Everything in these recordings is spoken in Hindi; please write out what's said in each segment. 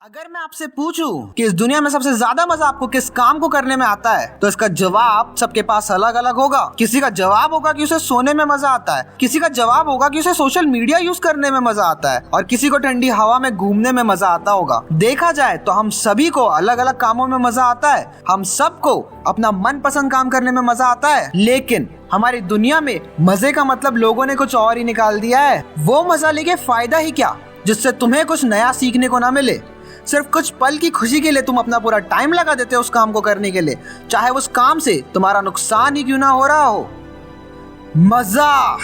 अगर मैं आपसे पूछूं कि इस दुनिया में सबसे ज्यादा मजा आपको किस काम को करने में आता है, तो इसका जवाब सबके पास अलग अलग होगा। किसी का जवाब होगा कि उसे सोने में मजा आता है, किसी का जवाब होगा कि उसे सोशल मीडिया यूज करने में मजा आता है, और किसी को ठंडी हवा में घूमने में मजा आता होगा। देखा जाए तो हम सभी को अलग अलग कामों में मजा आता है। हम सबको अपना मनपसंद काम करने में मजा आता है, लेकिन हमारी दुनिया में मजे का मतलब लोगों ने कुछ और ही निकाल दिया है। वो मजा लेके फायदा ही क्या, जिससे तुम्हें कुछ नया सीखने को ना मिले। सिर्फ कुछ पल की खुशी के लिए तुम अपना पूरा टाइम लगा देते हो उस काम को करने के लिए, चाहे उस काम से तुम्हारा नुकसान ही क्यों ना हो रहा हो। मजा,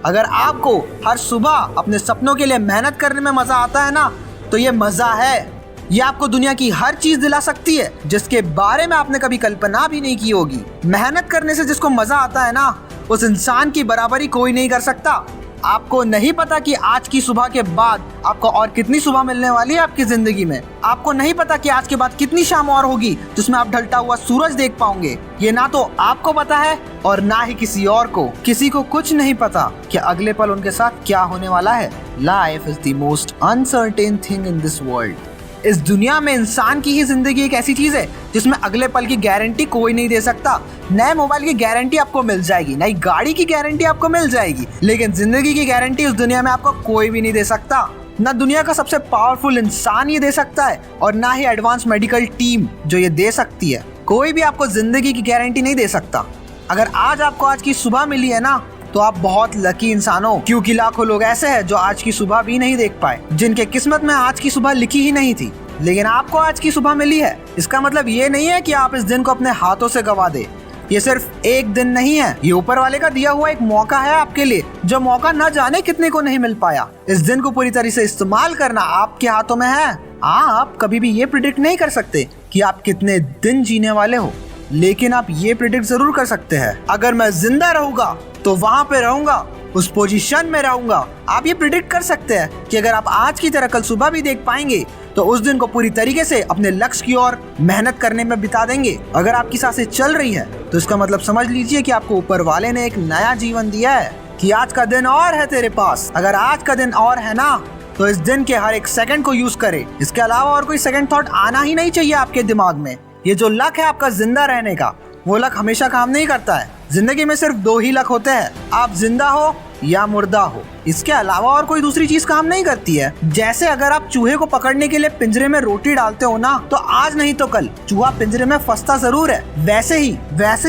अगर आपको हर सुबह अपने सपनों के लिए मेहनत करने में मजा आता है ना, तो ये मजा है। ये आपको दुनिया की हर चीज दिला सकती है जिसके बारे में आपने कभी कल्पना भी नहीं की होगी। मेहनत करने से जिसको मजा आता है ना, उस इंसान की बराबरी कोई नहीं कर सकता। आपको नहीं पता कि आज की सुबह के बाद आपको और कितनी सुबह मिलने वाली है आपकी जिंदगी में। आपको नहीं पता कि आज के बाद कितनी शाम और होगी जिसमें आप ढलता हुआ सूरज देख पाओगे। ये ना तो आपको पता है और ना ही किसी और को। किसी को कुछ नहीं पता कि अगले पल उनके साथ क्या होने वाला है। Life is the most uncertain thing in this world. इस दुनिया में इंसान की ही जिंदगी एक ऐसी चीज है जिसमें अगले पल की गारंटी कोई नहीं दे सकता। नए मोबाइल की गारंटी आपको मिल जाएगी, नई गाड़ी की गारंटी आपको मिल जाएगी, लेकिन जिंदगी की गारंटी इस दुनिया में आपको कोई भी नहीं दे सकता। ना दुनिया का सबसे पावरफुल इंसान ये दे सकता है, और ना ही एडवांस मेडिकल टीम जो ये दे सकती है। कोई भी आपको जिंदगी की गारंटी नहीं दे सकता। अगर आज आपको आज की सुबह मिली है ना, तो आप बहुत लकी इंसान हो, क्योंकि लाखों लोग ऐसे हैं जो आज की सुबह भी नहीं देख पाए, जिनके किस्मत में आज की सुबह लिखी ही नहीं थी, लेकिन आपको आज की सुबह मिली है। इसका मतलब ये नहीं है कि आप इस दिन को अपने हाथों से गवा दे। ये सिर्फ एक दिन नहीं है, ये ऊपर वाले का दिया हुआ एक मौका है आपके लिए, जो मौका न जाने कितने को नहीं मिल पाया। इस दिन को पूरी तरह से इस्तेमाल करना आपके हाथों में है। आप कभी भी ये प्रिडिक्ट नहीं कर सकते कि आप कितने दिन जीने वाले हो, लेकिन आप ये प्रिडिक्ट जरूर कर सकते हैं, अगर मैं जिंदा रहूंगा तो वहां पे रहूंगा, उस पोजीशन में रहूंगा। आप ये प्रिडिक्ट कर सकते हैं कि अगर आप आज की तरह कल सुबह भी देख पाएंगे तो उस दिन को पूरी तरीके से अपने लक्ष्य की ओर मेहनत करने में बिता देंगे। अगर आपकी सांसें चल रही है तो इसका मतलब समझ लीजिए कि आपको ऊपर वाले ने एक नया जीवन दिया है, कि आज का दिन और है तेरे पास। अगर आज का दिन और है ना, तो इस दिन के हर एक सेकंड को यूज करे। इसके अलावा और कोई सेकंड थॉट आना ही नहीं चाहिए आपके दिमाग में। ये जो लक है आपका जिंदा रहने का, वो लक हमेशा काम नहीं करता है। जिंदगी में सिर्फ दो ही लक होते हैं, आप जिंदा हो या मुर्दा हो। इसके अलावा और कोई दूसरी चीज काम नहीं करती है। जैसे अगर आप चूहे को पकड़ने के लिए पिंजरे में रोटी डालते हो ना, तो आज नहीं तो कल चूहा पिंजरे में फंसता जरूर है। वैसे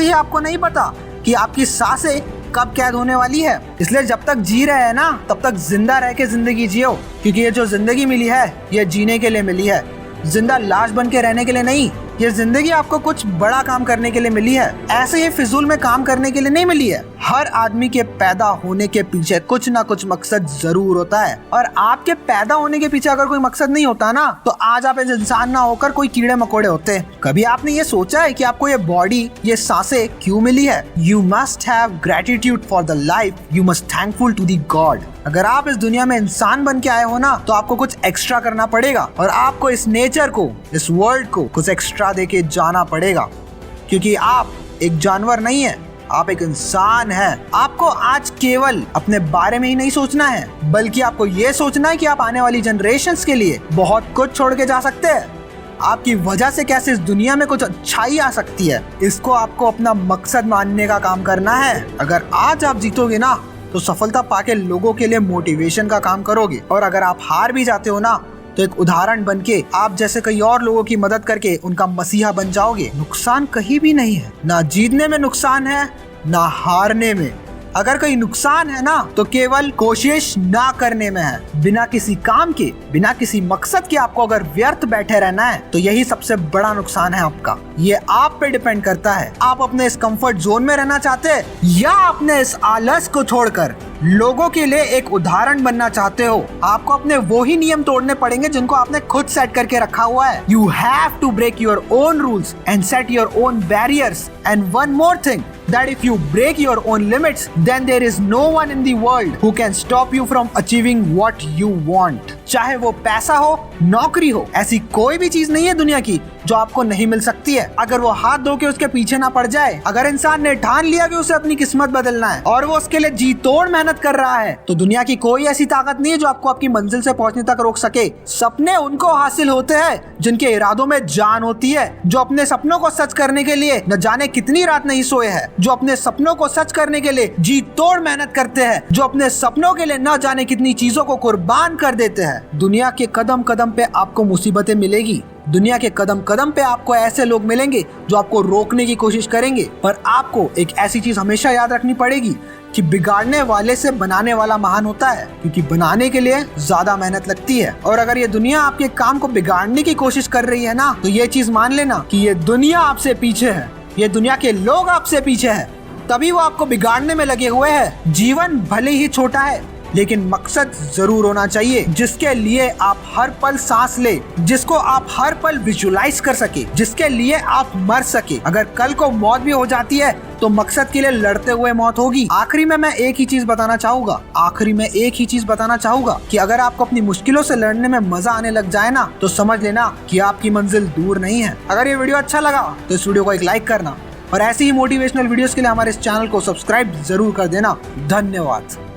ही आपको नहीं पता कि आपकी सांसें कब कैद होने वाली है। इसलिए जब तक जी रहे हैं ना, तब तक जिंदा रह के जिंदगी जियो, क्योंकि ये जो जिंदगी मिली है ये जीने के लिए मिली है, जिंदा लाश बन के रहने के लिए नहीं। ये जिंदगी आपको कुछ बड़ा काम करने के लिए मिली है, ऐसे ही फिजूल में काम करने के लिए नहीं मिली है। हर आदमी के पैदा होने के पीछे कुछ ना कुछ मकसद जरूर होता है, और आपके पैदा होने के पीछे अगर कोई मकसद नहीं होता ना, तो आज आप एक इंसान ना होकर कोई कीड़े मकोड़े होते। कभी आपने ये सोचा है कि आपको ये बॉडी, ये सांसें क्यों मिली है? You must have gratitude for the life, you must thankful to the God. अगर आप इस दुनिया में इंसान बन के आए हो ना, तो आपको कुछ एक्स्ट्रा करना पड़ेगा, और आपको इस नेचर को, इस वर्ल्ड को कुछ एक्स्ट्रा देके जाना पड़ेगा, क्योंकि आप एक जानवर नहीं है, आप एक इंसान हैं। आपको आज केवल अपने बारे में ही नहीं सोचना है, बल्कि आपको ये सोचना है कि आप आने वाली जनरेशंस के लिए बहुत कुछ छोड़ के जा सकते हैं। आपकी वजह से कैसे इस दुनिया में कुछ अच्छाई आ सकती है, इसको आपको अपना मकसद मानने का काम करना है। अगर आज आप जीतोगे ना, तो सफलता पाके लोगों के लिए मोटिवेशन का काम करोगे, और अगर आप हार भी जाते हो ना, तो एक उदाहरण बनके आप जैसे कई और लोगों की मदद करके उनका मसीहा बन जाओगे। नुकसान कहीं भी नहीं है, ना जीतने में नुकसान है, ना हारने में। अगर कोई नुकसान है ना, तो केवल कोशिश ना करने में है। बिना किसी काम के, बिना किसी मकसद के आपको अगर व्यर्थ बैठे रहना है, तो यही सबसे बड़ा नुकसान है आपका। ये आप पे डिपेंड करता है, आप अपने इस कंफर्ट जोन में रहना चाहते हैं, या अपने इस आलस को छोड़कर लोगों के लिए एक उदाहरण बनना चाहते हो। आपको अपने वो ही नियम तोड़ने पड़ेंगे जिनको आपने खुद सेट करके रखा हुआ है। You have to break your own rules and set your own barriers. And one more thing, that if you break your own limits, then there is no one in the world who can stop you from achieving what you want. चाहे वो पैसा हो, नौकरी हो, ऐसी कोई भी चीज नहीं है दुनिया की जो आपको नहीं मिल सकती है अगर वो हाथ धो के उसके पीछे ना पड़ जाए। अगर इंसान ने ठान लिया कि उसे अपनी किस्मत बदलना है और वो उसके लिए जी तोड़ मेहनत कर रहा है, तो दुनिया की कोई ऐसी ताकत नहीं है जो आपको आपकी मंजिल से पहुंचने तक रोक सके। सपने उनको हासिल होते हैं जिनके इरादों में जान होती है, जो अपने सपनों को सच करने के लिए न जाने कितनी रात नहीं सोए हैं, जो अपने सपनों को सच करने के लिए जी तोड़ मेहनत करते हैं, जो अपने सपनों के लिए न जाने कितनी चीजों को कुर्बान कर देते हैं। दुनिया के कदम कदम पे आपको मुसीबतें मिलेगी, दुनिया के कदम कदम पे आपको ऐसे लोग मिलेंगे जो आपको रोकने की कोशिश करेंगे, पर आपको एक ऐसी चीज हमेशा याद रखनी पड़ेगी कि बिगाड़ने वाले से बनाने वाला महान होता है, क्योंकि बनाने के लिए ज्यादा मेहनत लगती है। और अगर ये दुनिया आपके काम को बिगाड़ने की कोशिश कर रही है ना, तो ये चीज मान लेना कि ये दुनिया आपसे पीछे है, ये दुनिया के लोग आपसे पीछे है, तभी वो आपको बिगाड़ने में लगे हुए हैं। जीवन भले ही छोटा है लेकिन मकसद जरूर होना चाहिए, जिसके लिए आप हर पल सांस ले, जिसको आप हर पल विजुलाइज कर सके, जिसके लिए आप मर सके। अगर कल को मौत भी हो जाती है तो मकसद के लिए लड़ते हुए मौत होगी। आखिरी में मैं एक ही चीज बताना चाहूंगा कि अगर आपको अपनी मुश्किलों से लड़ने में मजा आने लग जाए ना, तो समझ लेना कि आपकी मंजिल दूर नहीं है। अगर ये वीडियो अच्छा लगा तो इस वीडियो को एक लाइक करना और ऐसी ही मोटिवेशनल वीडियोस के लिए हमारे इस चैनल को सब्सक्राइब जरूर कर देना। धन्यवाद।